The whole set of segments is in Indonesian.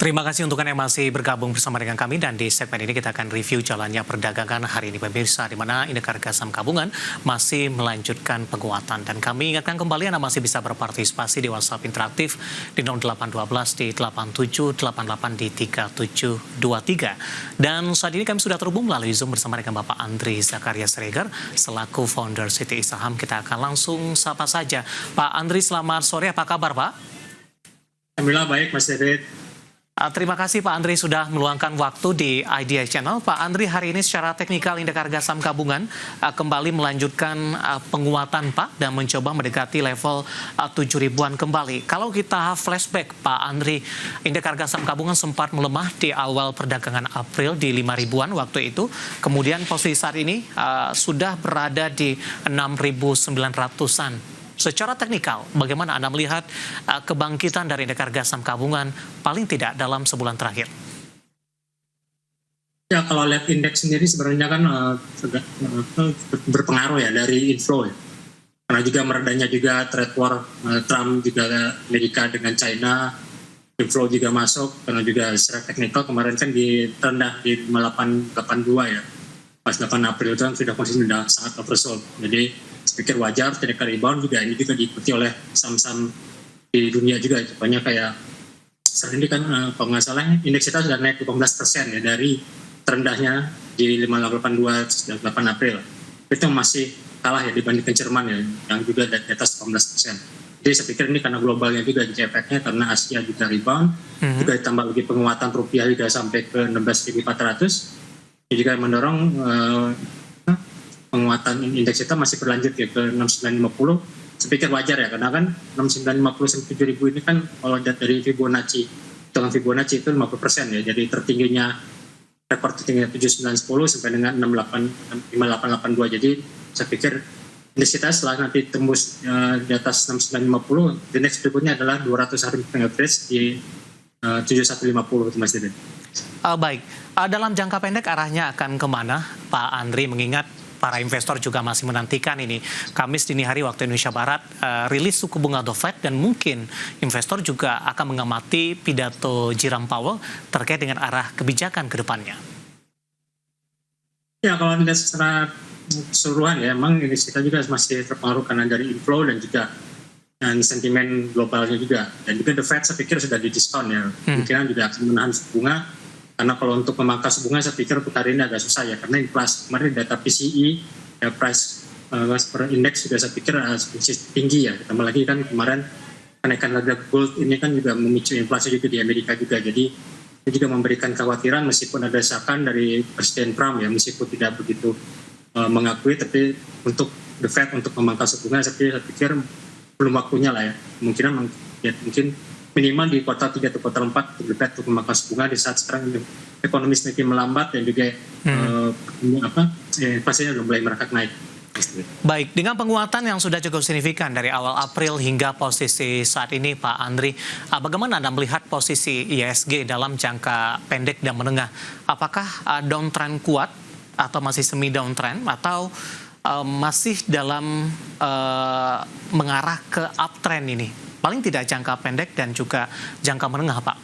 Terima kasih untuk Anda yang masih bergabung bersama dengan kami dan di segmen ini kita akan review jalannya perdagangan hari ini pemirsa di mana indeks harga saham gabungan masih melanjutkan penguatan dan kami ingatkan kembali Anda masih bisa berpartisipasi di WhatsApp interaktif di 0812 di 8788 di 3723 dan saat ini kami sudah terhubung melalui Zoom bersama dengan Bapak Andri Zakaria Siregar selaku founder Citi Saham. Kita akan langsung sapa saja. Pak Andri, selamat sore, apa kabar Pak? Alhamdulillah baik Mas David. Terima kasih Pak Andri sudah meluangkan waktu di IDI Channel. Pak Andri, hari ini secara teknikal indeks harga saham gabungan kembali melanjutkan penguatan Pak dan mencoba mendekati level 7.000-an kembali. Kalau kita flashback Pak Andri, indeks harga saham gabungan sempat melemah di awal perdagangan April di 5.000-an waktu itu. Kemudian posisi saat ini sudah berada di 6.900-an. Secara teknikal, bagaimana Anda melihat kebangkitan dari indeks harga saham gabungan paling tidak dalam sebulan terakhir? Ya, kalau lihat indeks sendiri sebenarnya kan berpengaruh ya dari inflow ya. Karena juga meredahnya juga trade war Trump juga Amerika dengan China, inflow juga masuk karena juga secara teknikal kemarin kan terendah di 882 ya. Pas 8 April itu kan sudah posisi sudah sangat oversold. Jadi saya pikir wajar teknikal rebound juga ini juga diikuti oleh saham-saham di dunia juga. Banyak kayak saat ini kan kalau nggak salah indeks kita sudah naik 18% ya dari terendahnya di 5882 8 April. Itu masih kalah ya dibandingkan Jerman ya yang juga di atas 18%. Jadi saya pikir ini karena globalnya juga jadi efeknya karena Asia juga rebound, juga ditambah lagi penguatan rupiah juga sampai ke 16.400. Ini juga mendorong penguatan indeks kita masih berlanjut ya ke 6950. Saya pikir wajar ya karena kan 6950 sampai 7000 ini kan kalau dari Fibonacci, hitungan Fibonacci itu 50% ya. Jadi tertingginya rekor tertingginya 7910 sampai dengan 5882. Jadi saya pikir indeks kita setelah nanti tembus di atas 6950, the next berikutnya adalah 200 hari average di 7150 Mas Dede. Baik, dalam jangka pendek arahnya akan kemana Pak Andri, mengingat para investor juga masih menantikan ini Kamis dini hari waktu Indonesia Barat rilis suku bunga The Fed dan mungkin investor juga akan mengamati pidato Jerome Powell terkait dengan arah kebijakan ke depannya. Ya, kalau dilihat secara keseluruhan ya memang ini kita juga masih terpengaruh karena dari inflow dan juga sentimen globalnya juga. Dan juga The Fed saya pikir sudah didiskon ya. Kemungkinan juga akan menahan suku bunga. Karena kalau untuk memangkas bunga saya pikir untuk hari ini agak susah ya. Karena inflasi kemarin data PCE, ya price per index juga saya pikir tinggi ya. Ditambah lagi kan kemarin kenaikan harga gold ini kan juga memicu inflasi juga di Amerika juga. Jadi itu juga memberikan kekhawatiran meskipun ada desakan dari Presiden Trump ya. Meskipun tidak begitu mengakui, tapi untuk The Fed untuk memangkas bunga saya pikir belum waktunya lah ya. Mungkin minimal di kuartal 3 atau kuartal 4 The Fed untuk memangkas bunga di saat sekarang ekonomi semakin melambat dan juga inflasinya sudah mulai merangkak naik. Baik, dengan penguatan yang sudah cukup signifikan dari awal April hingga posisi saat ini Pak Andri, bagaimana Anda melihat posisi IHSG dalam jangka pendek dan menengah? Apakah downtrend kuat atau masih semi downtrend atau masih dalam mengarah ke uptrend ini? Paling tidak jangka pendek dan juga jangka menengah, Pak.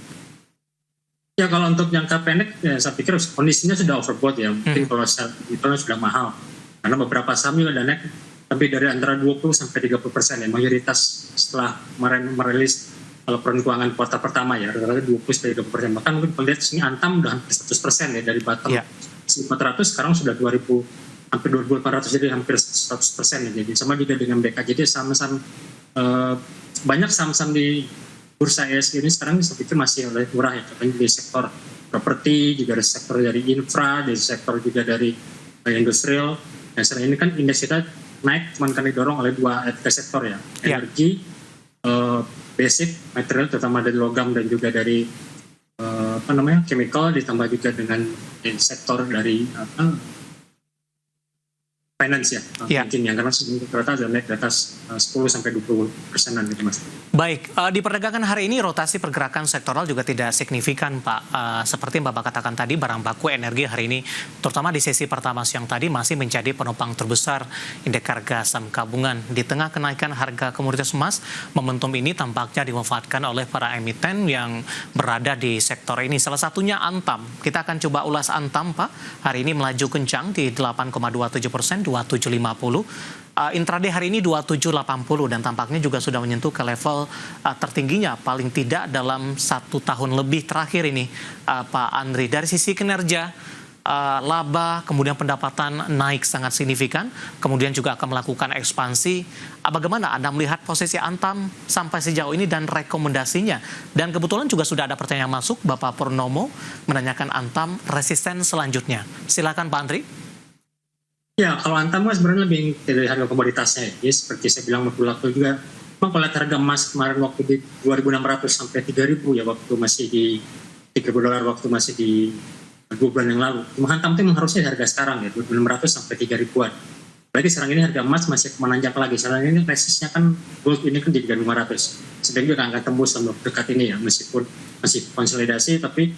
Ya, kalau untuk jangka pendek ya saya pikir kondisinya sudah overbought ya. Mungkin kalau itu sudah mahal. Karena beberapa saham sudah naik lebih dari antara 20 sampai 30% ya. Mayoritas setelah kemarin merilis kalau keuangan kuartal pertama ya, rata-rata 20 sampai 30%. Bahkan mungkin kalau lihat sini Antam udah hampir 100% ya dari bottom 400 sekarang sudah 2000 hampir 2.800 jadi hampir 100% ya. Jadi sama juga dengan BK. Jadi sama-sama banyak saham-saham di bursa IHSG ini sekarang saya pikir masih murah ya, contohnya di sektor properti, juga ada sektor dari infra, dari sektor juga dari industrial. Dan sekarang ini kan indeks kita naik cuma karena didorong oleh tiga sektor ya, energi, basic material terutama dari logam dan juga dari chemical, ditambah juga dengan sektor dari finance ya, mungkin yang karena rata sudah naik di atas 10-20% gitu Mas. Baik, di perdagangan hari ini rotasi pergerakan sektoral juga tidak signifikan Pak. Seperti Bapak katakan tadi, barang baku energi hari ini, terutama di sesi pertama siang tadi, masih menjadi penopang terbesar indeks harga saham gabungan. Di tengah kenaikan harga komoditas emas, momentum ini tampaknya dimanfaatkan oleh para emiten yang berada di sektor ini. Salah satunya Antam. Kita akan coba ulas Antam Pak. Hari ini melaju kencang di 8,27%, 2750. Intraday hari ini 2780 dan tampaknya juga sudah menyentuh ke level tertingginya paling tidak dalam 1 tahun lebih terakhir ini, Pak Andri. Dari sisi kinerja, laba, kemudian pendapatan naik sangat signifikan, kemudian juga akan melakukan ekspansi. Bagaimana Anda melihat posisi Antam sampai sejauh ini dan rekomendasinya? Dan kebetulan juga sudah ada pertanyaan masuk, Bapak Purnomo menanyakan Antam resisten selanjutnya. Silakan Pak Andri. Ya, kalau Antam sebenarnya lebih dari harga komoditasnya. Jadi seperti saya bilang waktu juga, memang kalau lihat harga emas kemarin waktu di 2.600 sampai 3.000 ya, waktu masih di $3.000 waktu masih di 2 bulan yang lalu. Cuma Antam itu memang harusnya harga sekarang ya, 2.600 sampai 3.000-an. Apalagi sekarang ini harga emas masih menanjak lagi. Sekarang ini resistnya kan gold ini kan di 3.500. Sedang juga akan tembus sama dekat ini ya, meskipun masih konsolidasi. Tapi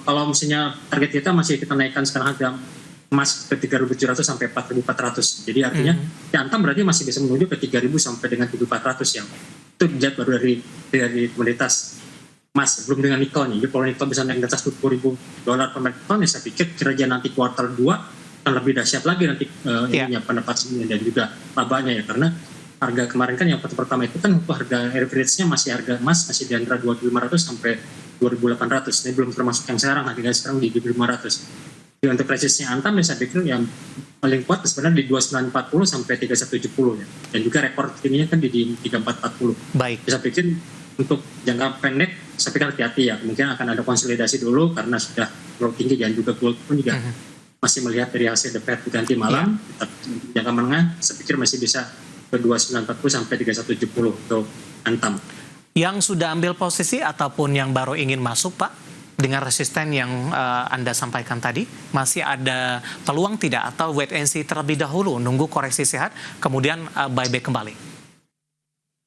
kalau misalnya target kita masih kita naikkan sekarang harga emas ke 3.700 sampai 4.400. Jadi artinya ya Antam berarti masih bisa menuju ke 3.000 sampai dengan 3.400 yang itu dilihat baru dari komoditas emas, belum dengan nikelnya. Jadi kalau nikel bisa naik di atas $20.000 per metric ton, ya saya pikir kira-kira nanti kuartal 2 akan lebih dahsyat lagi nanti pendapatannya dan juga labanya ya, karena harga kemarin kan yang pertama itu kan harga average-nya masih harga emas masih di antara 2.500 sampai 2.800. Ini belum termasuk yang sekarang, harga sekarang di 2.500. Untuk resistnya Antam saya pikir yang paling kuat sebenarnya di 2940 sampai 3170 ya. Dan juga rekor tingginya kan di 3440. Baik. Saya pikir untuk jangka pendek saya pikir hati-hati ya. Mungkin akan ada konsolidasi dulu karena sudah terlalu tinggi, dan juga gold pun juga masih melihat dari hasil The Fed ganti malam. Jangka menengah saya pikir masih bisa ke 2940 sampai 3170 untuk Antam. Yang sudah ambil posisi ataupun yang baru ingin masuk Pak? Dengan resisten yang Anda sampaikan tadi, masih ada peluang tidak atau wait and see terlebih dahulu, nunggu koreksi sehat, kemudian buyback kembali?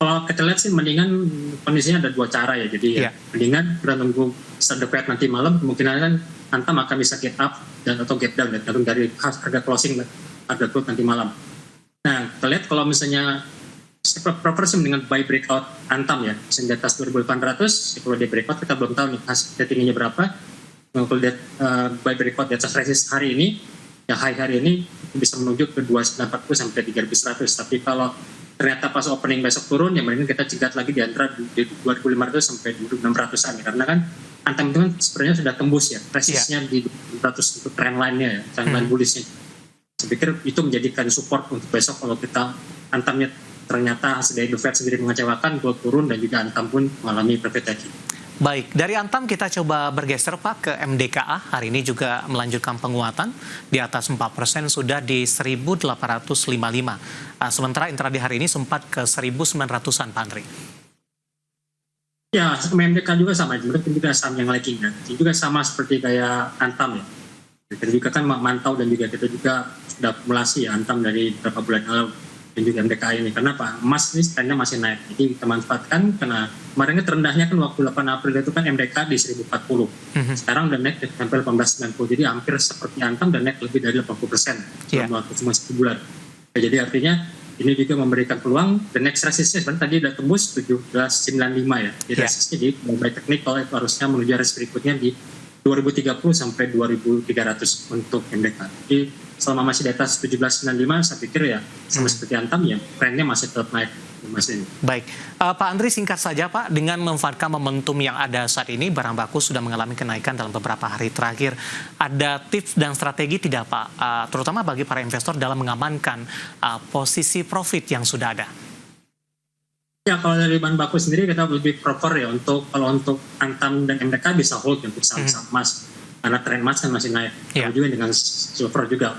Kalau kita lihat sih mendingan kondisinya ada 2 cara ya, jadi mendingan kita nunggu The Fed nanti malam, kemungkinan kan Antam akan bisa get up dan atau get down dari harga closing harga close nanti malam. Nah, kita lihat kalau misalnya propersi dengan buy breakout Antam ya, di atas 2.800. Kalau dia breakout kita belum tahu nih hasil tingginya berapa. Kalau dia buy breakout di atas resist hari ini, ya high hari ini bisa menuju ke 2940 sampai 3.100. Tapi kalau ternyata pas opening besok turun, ya mendingan kita cegat lagi di antara 2.500 sampai 2.600an ya. Karena kan Antam itu kan sebenarnya sudah tembus ya, resistnya di 200 untuk trend line-nya ya, trend line bullishnya. Saya pikir itu menjadikan support untuk besok kalau kita Antamnya ternyata hasil dari The Fed sendiri mengecewakan, gold turun dan juga Antam pun mengalami profit taking. Baik, dari Antam kita coba bergeser Pak ke MDKA. Hari ini juga melanjutkan penguatan di atas 4%, sudah di 1.855. Sementara intraday hari ini sempat ke 1.900-an Pak Andri. Ya, MDKA juga sama, juga saham yang lagging kan. Juga sama seperti kayak Antam ya. Kita juga kan mantau dan juga kita juga sudah akumulasi ya Antam dari beberapa bulan lalu. Dan juga MDKA ini, karena Pak emas ini trennya masih naik, jadi kita manfaatkan karena kemarin terendahnya kan waktu 8 April itu kan MDKA di 1040, sekarang udah naik sampai 1890, jadi hampir seperti Antam dan naik lebih dari 80% dalam waktu cuma 1 bulan. Ya, jadi artinya ini juga memberikan peluang. The next resistnya sebenarnya tadi udah tembus 1795 ya, jadi resistnya di by technical itu harusnya menuju resist berikutnya di 2030 sampai 2300 untuk MDKA. Jadi selama masih di atas 1795 saya pikir ya sama seperti Antam ya trennya masih tetap naik. Baik, Pak Andri singkat saja Pak, dengan memanfaatkan momentum yang ada saat ini, barang baku sudah mengalami kenaikan dalam beberapa hari terakhir. Ada tips dan strategi tidak Pak, terutama bagi para investor dalam mengamankan posisi profit yang sudah ada? Ya, kalau dari bahan baku sendiri kita lebih prefer ya kalau untuk Antam dan MDK bisa hold untuk saham-saham emas, karena tren emas kan masih naik. Juga dengan silver juga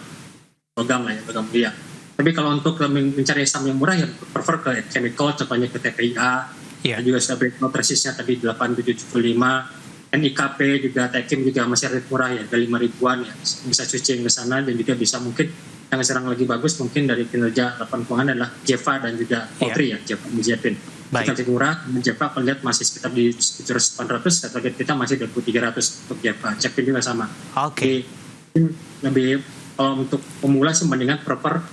logam lah ya, logam mulia. Tapi kalau untuk mencari saham yang murah ya prefer ke chemical, contohnya ke TPIA, juga sudah breakout resistnya tadi 8775, NIKP juga Tekim juga masih rate murah ya, ke 5.000-an ya, bisa switching ke sana dan juga bisa mungkin yang sekarang lagi bagus mungkin dari kinerja laporan keuangan adalah Jeva dan juga Polri ya, Jeva Mujahidin. Kita lebih murah, Jeva kalau lihat masih sekitar di 700-800, target kita masih 2.300 untuk Jeva. Cepin juga sama. Oke. Lebih kalau untuk pemula sih mendingan prefer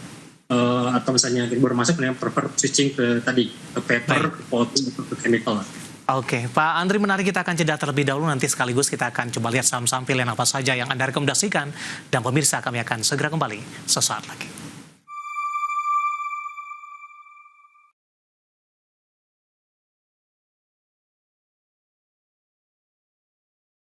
atau misalnya baru masuk mendingan prefer switching ke tadi ke paper, ke polymer, atau ke chemical. Oke, Pak Andri, menarik, kita akan jeda terlebih dahulu, nanti sekaligus kita akan coba lihat saham-saham pilihan apa saja yang Anda rekomendasikan, dan pemirsa kami akan segera kembali sesaat lagi.